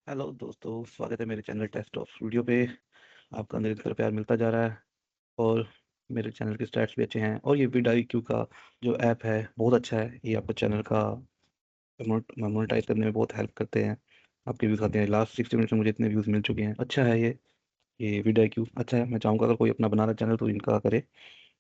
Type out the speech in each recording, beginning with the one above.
Hello दोस्तों, स्वागत है मेरे चैनल टेस्ट ऑफ स्टूडियो पे। आपका निरंतर प्यार मिलता जा रहा है और मेरे चैनल के स्टैट्स भी अच्छे हैं और ये vidIQ का जो ऐप है बहुत अच्छा है। ये आपको चैनल का मोनेटाइज करने में बहुत हेल्प करते हैं। आपके व्यूज़ आते हैं, लास्ट 60 मिनट्स में मुझे इतने व्यूज़ मिल चुके हैं। अच्छा है ये vidIQ अच्छा है। मैं चाहूँगा अगर कोई अपना बना रहा चैनल तो इनका करे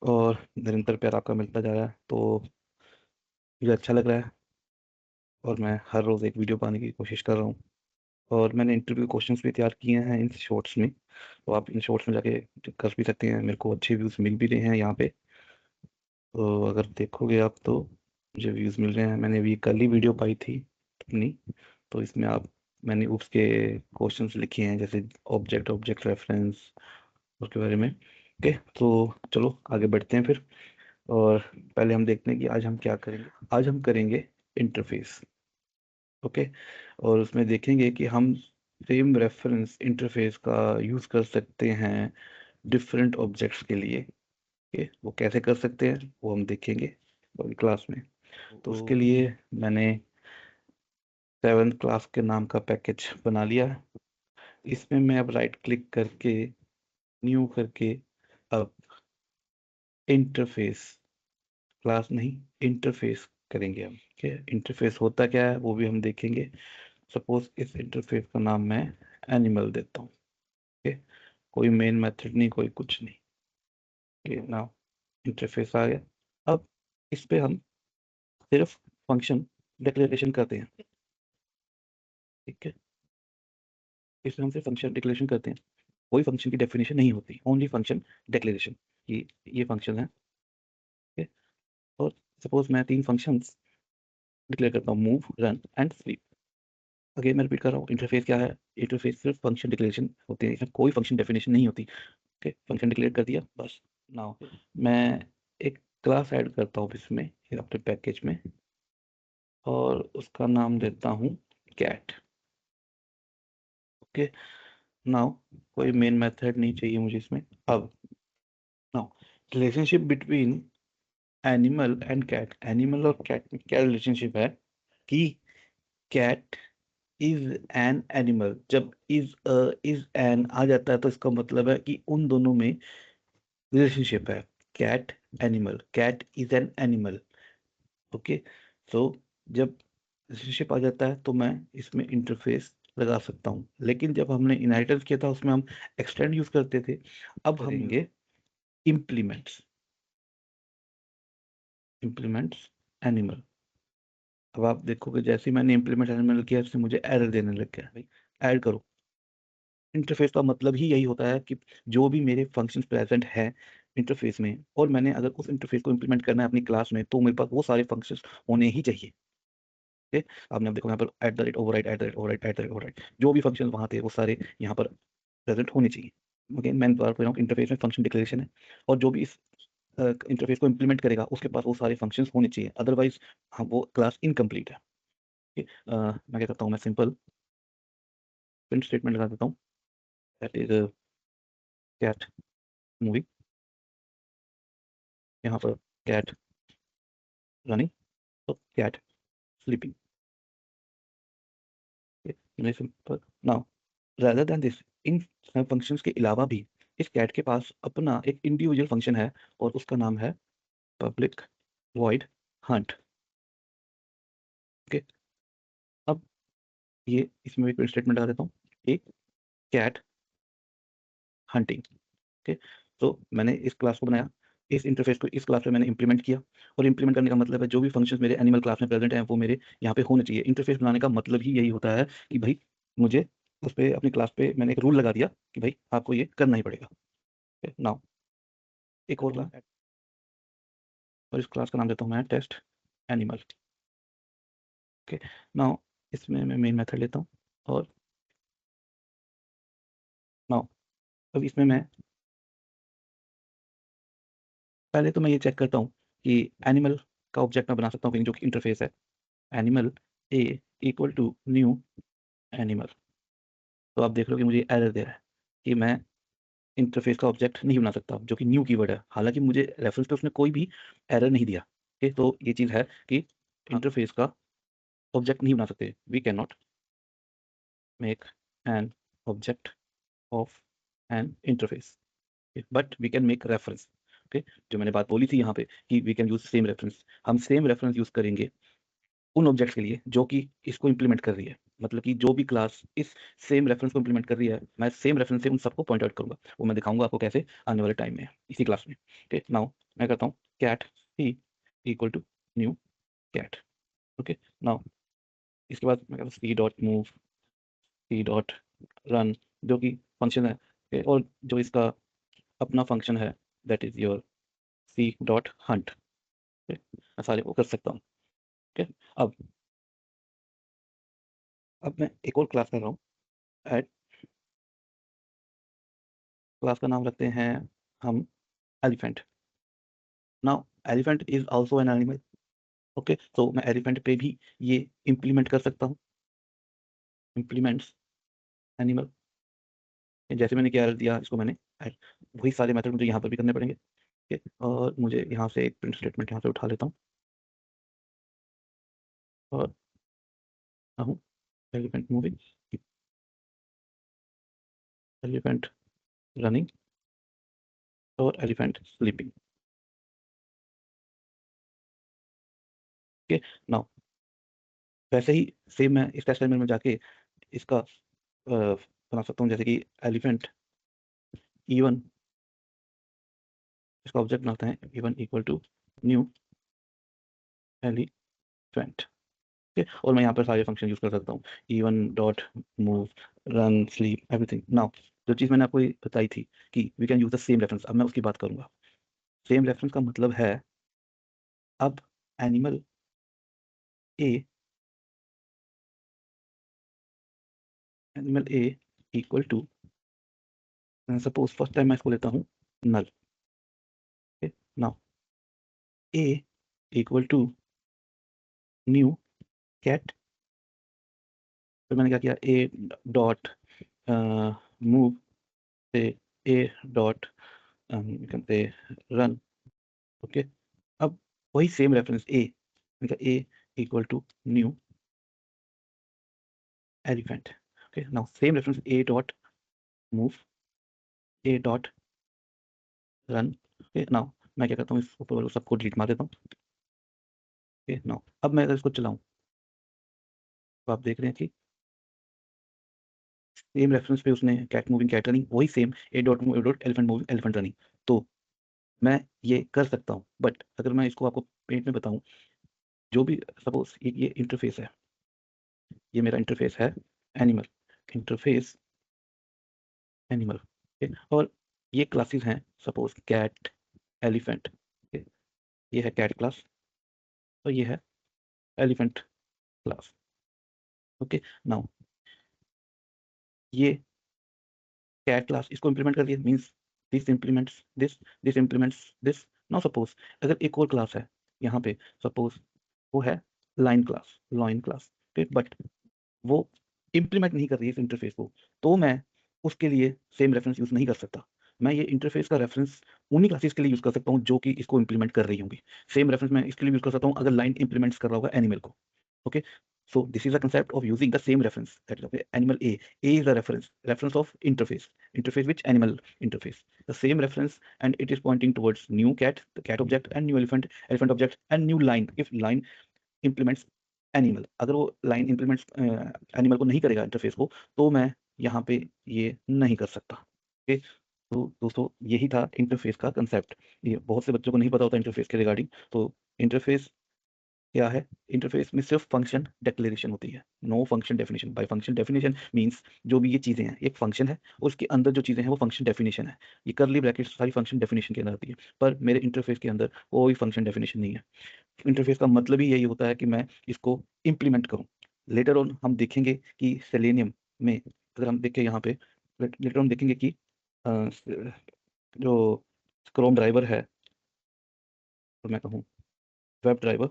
और निरंतर प्यार आपका मिलता जा रहा है तो मुझे अच्छा लग रहा है और मैं हर रोज़ एक वीडियो पाने की कोशिश कर रहा हूँ। और मैंने इंटरव्यू क्वेश्चंस भी तैयार किए हैं इन शॉर्ट्स में, तो आप इन शॉर्ट्स में जाके कर भी सकते हैं। मेरे को अच्छे व्यूज़ मिल भी रहे हैं यहाँ पे, तो अगर देखोगे आप तो मुझे व्यूज़ मिल रहे हैं। मैंने अभी कल ही वीडियो पाई थी अपनी, तो इसमें मैंने UPS के क्वेश्चंस लिखे हैं, जैसे ऑब्जेक्ट ऑब्जेक्ट रेफरेंस, उसके बारे में। ओके, तो चलो आगे बढ़ते हैं फिर। और पहले हम देखते हैं कि आज हम क्या करेंगे। आज हम करेंगे इंटरफेस। ओके, और उसमें देखेंगे कि हम सेम रेफरेंस इंटरफेस का यूज़ कर सकते हैं डिफरेंट ऑब्जेक्ट्स के लिए। ओके, वो कैसे कर सकते हैं वो हम देखेंगे अगली क्लास में। तो उसके लिए मैंने 7th क्लास के नाम का पैकेज बना लिया है। इसमें मैं अब राइट क्लिक करके न्यू करके अब इंटरफेस, क्लास नहीं इंटरफेस करेंगे हम। ठीक है, इंटरफेस होता क्या है वो भी हम देखेंगे। सपोज इस इंटरफेस का नाम मैं एनिमल देता हूँ। ओके, कोई मेन मेथड नहीं, कोई कुछ नहीं। ये नाउ इंटरफेस आ गया। अब इस पे हम सिर्फ फंक्शन डिक्लेरेशन करते हैं। ठीक है, इसमें हम सिर्फ फंक्शन डिक्लेरेशन करते हैं, कोई फंक्शन की डेफिनेशन नहीं होती, ओनली फंक्शन डिक्लेरेशन। ये फंक्शन है। ठीक है, और सपोज मैं 3 फंक्शंस डिक्लेयर करता हूँ, move, run and sleep. Again मैं रिपीट कर रहा हूँ, इंटरफेस क्या है? इंटरफेस सिर्फ फंक्शन डिक्लेरेशन होते हैं, इसमें कोई फंक्शन डेफिनेशन नहीं होती। ओके, फंक्शन डिक्लेयर कर दिया बस। नाउ मैं एक क्लास ऐड करता हूँ इसमें, अपने पैकेज में, और उसका नाम देता हूँ कैट। ओके, नाउ कोई मेन मेथड नहीं चाहिए मुझे इसमें। अब now relationship between animal and cat, animal और कैट में क्या रिलेशनशिप है कि कैट इज एन एनिमल। जब इज एन आ जाता है तो इसका मतलब है कि उन दोनों में रिलेशनशिप है। Cat animal, cat is an animal. Okay, so जब रिलेशनशिप आ जाता है तो मैं इसमें इंटरफेस लगा सकता हूँ। लेकिन जब हमने इनहेरिटेंस किया था उसमें हम एक्सटेंड यूज करते थे। अब हम करेंगे इम्प्लीमेंट्स, इम्प्लीमेंट्स एनिमल। अब आप देखोगे जैसे ही मैंने इम्प्लीमेंट एनिमल किया इससे मुझे एरर देने लग गया। भाई ऐड करो, इंटरफेस का मतलब ही यही होता है कि जो भी मेरे फंक्शंस प्रेजेंट है इंटरफेस में, और मैंने अगर उस इंटरफेस को इम्प्लीमेंट करना है अपनी क्लास में, तो मेरे पास वो सारे फंक्शंस होने ही चाहिए। ओके, आपने अब देखो यहाँ पर at the rate override, at the rate override, at the rate override, जो भी फंक्शन वहाँ थे वो सारे यहाँ पर प्रेजेंट होने चाहिए। ओके, मैं बार बोल रहा हूँ इंटरफेस में फंक्शन डिक्लेरेशन है, और जो भी इस इंटरफेस को इम्प्लीमेंट करेगा उसके पास वो सारे फंक्शंस होने चाहिए, अदरवाइज हाँ वो क्लास इनकम्प्लीट है। ओके, मैं क्या करता हूँ, मैं सिंपल प्रिंट स्टेटमेंट लगा देता हूँ, दैट इज कैट मूवी। यहाँ पर कैट रनिंग, तो cat sleeping. Simple. Now rather than this, इन फंक्शंस के अलावा भी इस कैट के पास अपना एक इंडिविजुअल फंक्शन है और उसका नाम है पब्लिक वॉइड हंट। ओके, अब ये इसमें एक स्टेटमेंट लगा देता हूँ, एक कैट हंटिंग। ओके, तो मैंने इस क्लास को बनाया, इस इंटरफेस को इस क्लास में मैंने इंप्लीमेंट किया, और इंप्लीमेंट करने का मतलब है जो भी फंक्शंस मेरे एनिमल क्लास में प्रेजेंट हैं वो मेरे यहाँ पे होने चाहिए। इंटरफेस बनाने का मतलब ही यही होता है कि भाई मुझे उस पे अपनी क्लास पे मैंने एक रूल लगा दिया कि भाई आपको ये करना ही पड़ेगा। नाउ एक और क्लास, और इस क्लास का नाम देता हूँ मैं टेस्ट एनिमल। ओके, नाउ इसमें मैं मेन मेथड लेता हूँ, और नाउ अब इसमें मैं पहले तो मैं ये चेक करता हूँ कि एनिमल का ऑब्जेक्ट मैं बना सकता हूँ जो कि इंटरफेस है, animal A equal to new animal. तो आप देख रहे हो कि मुझे एरर दे रहा है कि मैं इंटरफेस का ऑब्जेक्ट नहीं बना सकता, जो कि न्यू कीवर्ड है, हालांकि मुझे रेफरेंस पे उसने कोई भी एरर नहीं दिया। ओके, तो ये चीज़ है कि इंटरफेस का ऑब्जेक्ट नहीं बना सकते, we can not make an object of an interface, but we can make reference. Okay, जो मैंने बात बोली थी यहाँ पे कि we can use same reference, हम same reference यूज करेंगे उन ऑब्जेक्ट के लिए जो कि इसको इंप्लीमेंट कर रही है। मतलब कि जो भी क्लास इस सेम रेफरेंस को इंप्लीमेंट कर रही है, मैं सेम रेफरेंस से उन सबको पॉइंट आउट करूंगा। वो मैं दिखाऊंगा आपको कैसे आने वाले टाइम में इसी क्लास में। ओके, नाउ मैं करता हूँ cat C equal to new cat. Okay, now इसके बाद मैं करता हूँ C dot move, C dot run, जो कि फंक्शन है। okay, और जो इसका अपना फंक्शन है that is your C dot hunt. मैं सारे को कर सकता हूँ। ओके, अब मैं एक और क्लास कर रहा हूँ ऐड। क्लास का नाम रखते हैं हम elephant. Now elephant is also an animal. Okay, तो मैं एलिफेंट पे भी ये इंप्लीमेंट कर सकता हूँ, इंप्लीमेंट्स एनिमल। जैसे मैंने क्या दिया इसको मैंने add, वही सारे मेथड मुझे यहाँ पर भी करने पड़ेंगे। ओके, और मुझे यहाँ से एक प्रिंट स्टेटमेंट यहाँ से उठा लेता हूँ और हूँ एलिफेंट मूविंग, एलिफेंट रनिंग और एलिफेंट स्लीपिंग। ओके, नाउ वैसे ही सेम मैं इस टेस्ट में जाके इसका बना सकता हूँ, जैसे कि एलिफेंट E1, इसका ऑब्जेक्ट बनाते हैं E1 equal to new elephant. Okay, और मैं यहाँ पर सारे फंक्शन यूज कर सकता हूँ, E1 dot move, run, sleep, everything. Now जो चीज़ मैंने आपको बताई थी कि we can use the same reference, अब मैं उसकी बात करूंगा। सेम रेफरेंस का मतलब है अब animal A, animal A equal to, suppose first time मैं इसको लेता हूँ null. Now A equal to new cat, फिर मैंने क्या किया, ए डॉट मूव से ए डॉट कहते रन। ओके, अब वही same reference A equal to new elephant. Okay, now same reference A dot move, A dot run. Okay, now मैं क्या करता हूँ, इस ऊपर वाले सबको डिलीट मार देता हूँ। ओके, नाउ अब मैं अगर इसको चलाऊँ तो आप देख रहे हैं कि सेम रेफरेंस पे उसने कैट मूविंग कैट रनिंग, वही same A dot move A dot elephant moving elephant running. तो मैं ये कर सकता हूँ, बट अगर मैं इसको आपको पेंट में बताऊँ, जो भी सपोज ये इंटरफेस है, ये मेरा इंटरफेस है एनिमल, इंटरफेस एनिमल। और ये क्लासेस हैं सपोज कैट, एलिफेंट। ये है कैट क्लास और ये है एलिफेंट क्लास। ओके, नाउ ये कैट क्लास इसको इंप्लीमेंट कर दिया, means this implements this, this implements this. Now suppose अगर एक और क्लास है यहाँ पे, सपोज वो है line class, line class, but वो इंप्लीमेंट नहीं कर रही है इस इंटरफेस को, तो मैं उसके लिए सेम रेफरेंस यूज नहीं कर सकता। मैं ये इंटरफेस का रेफरेंस उन्हीं क्लासेस के लिए यूज कर सकता हूँ जो कि इसको इंप्लीमेंट कर रही होंगी। सेम रेफरेंस मैं इसके लिए यूज कर सकता हूँ अगर लाइन इंप्लीमेंट्स कर रहा होगा एनिमल को। Okay, so this is the concept of using the same reference, that is okay, animal a is the reference of interface which animal interface, the same reference, and it is pointing towards new cat, the cat object, and new elephant, elephant object, and new line if line implements animal. अगर वो line implements animal को नहीं करेगा interface को, तो मैं यहाँ पे ये नहीं कर सकता। ओके, तो दोस्तों यही था इंटरफेस का कंसेप्ट। ये बहुत से बच्चों को नहीं पता होता इंटरफेस के रिगार्डिंग। तो इंटरफेस क्या है, इंटरफेस में सिर्फ फंक्शन डिक्लेरेशन होती है, no function definition. By function definition means जो भी ये चीज़ें हैं, एक फंक्शन है और उसके अंदर जो चीज़ें हैं वो फंक्शन डेफिनेशन है। ये करली ब्रैकेट सारी फंक्शन डेफिनेशन के अंदर आती है, पर मेरे इंटरफेस के अंदर कोई फंक्शन डेफिनेशन नहीं है। इंटरफेस का मतलब ही यही होता है कि मैं इसको इम्प्लीमेंट करूँ। लेटर ऑन हम देखेंगे कि सेलेनियम में अगर हम देखें यहाँ पे, लेटर ऑन देखेंगे कि जो क्रोम ड्राइवर है, तो मैं कहूँ वेब ड्राइवर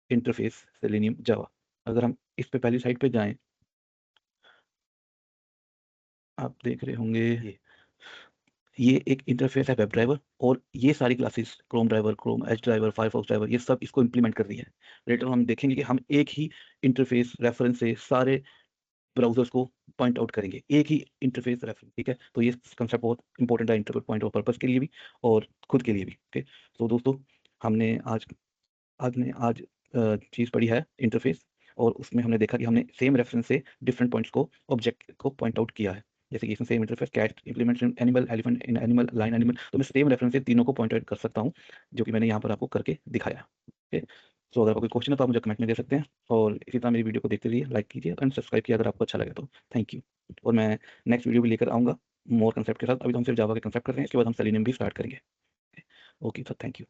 इंटरफेस सेलेनियम जावा। अगर हम इस पे पहली साइड पे जाएं, आप देख रहे होंगे ये एक इंटरफेस है वेब ड्राइवर, और ये सारी classes Chrome driver, Chrome Edge driver, Firefox driver, ये सब इसको इंप्लीमेंट कर रही है। लेटर हम देखेंगे कि हम एक ही इंटरफेस रेफरेंस से सारे ब्राउज़र्स को पॉइंट आउट करेंगे, एक ही इंटरफ़ेस रेफ़रेंस, ठीक है? तो ये कंसेप्ट बहुत इंपॉर्टेंट है इंटरप्रेट पॉइंट ऑफ पर्पज़ के लिए भी और खुद के लिए भी, ओके? तो दोस्तों हमने आज चीज़ पढ़ी है इंटरफ़ेस और उसमें हमने देखा कि हमने सेम रेफ़रेंस से डिफरेंट पॉइंट्स को ऑब्जेक्ट को पॉइंट आउट किया है। जैसे कि इसमें same interface cat implements in animal, elephant in animal, lion animal, तो मैं सेम रेफ़रेंस से तीनों को पॉइंट आउट कर सकता हूँ, जो कि मैंने यहाँ पर आपको करके दिखाया है। ओके? सो अगर आपको कोई क्वेश्चन है तो आप मुझे कमेंट में दे सकते हैं और इसी तरह मेरी वीडियो को देखते रहिए, लाइक कीजिए एंड सब्सक्राइब कीजिए अगर आपको अच्छा लगे तो। Thank you. और मैं नेक्स्ट वीडियो भी लेकर आऊँगा मोर कॉन्सेप्ट के साथ। अभी तो हम सिर्फ जावा के कॉन्सेप्ट कर रहे हैं, इसके बाद हम सेलेनियम भी स्टार्ट करेंगे। Okay, so thank you.